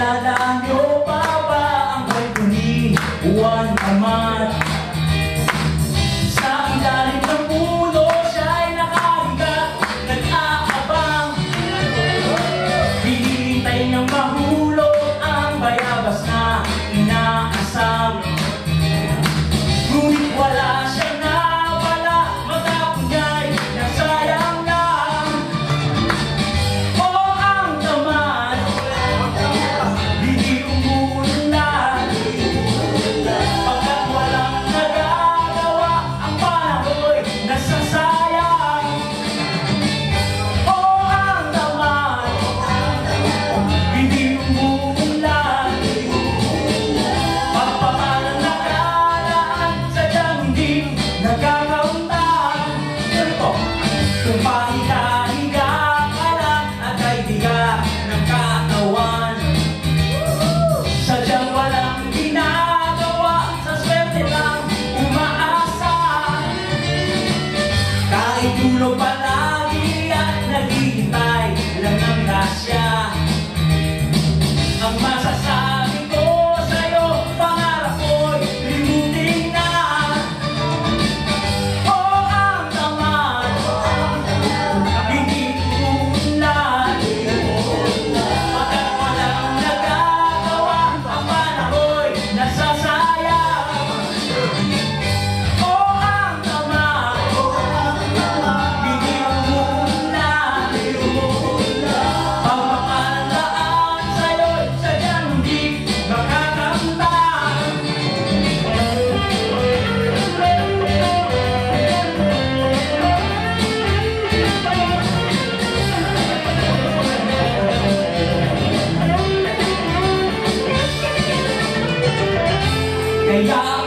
Naalala niyo pa ba ang kwento ni Juan Amat? Sa ilalim ng puno siya'y nakahiga, nag-aabang, hinihintay niyang mahulog ang bayabas na inaasam. Ngunit wala siyang nawala, matapos niya'y nasayang lang. O ang tamad, hindi umuunlad, pagkat walang nagagawa, ang panahoy nasasayang. O ang tamad, hindi umuunlad, pagpapalang nakaraan, sadyang hindi nagkakauntan. Ganito, kung pahiga-higa ka lang at kaibiga ng katawan, sadyang walang ginagawa, sa swerte lang umaasa. Kahit tulog palagi at naghihintay lang ng grasya, ang masasabi ko sa'yo, pangarap ko'y limutin na. O ang tamad, hindi umuunlad, pagkat walang nagagawa, ang panahoy nasasayang. O ang tamad, hindi umuunlad, pagpapalaan sa'yo'y sadyang hindi makakamtan. Kaya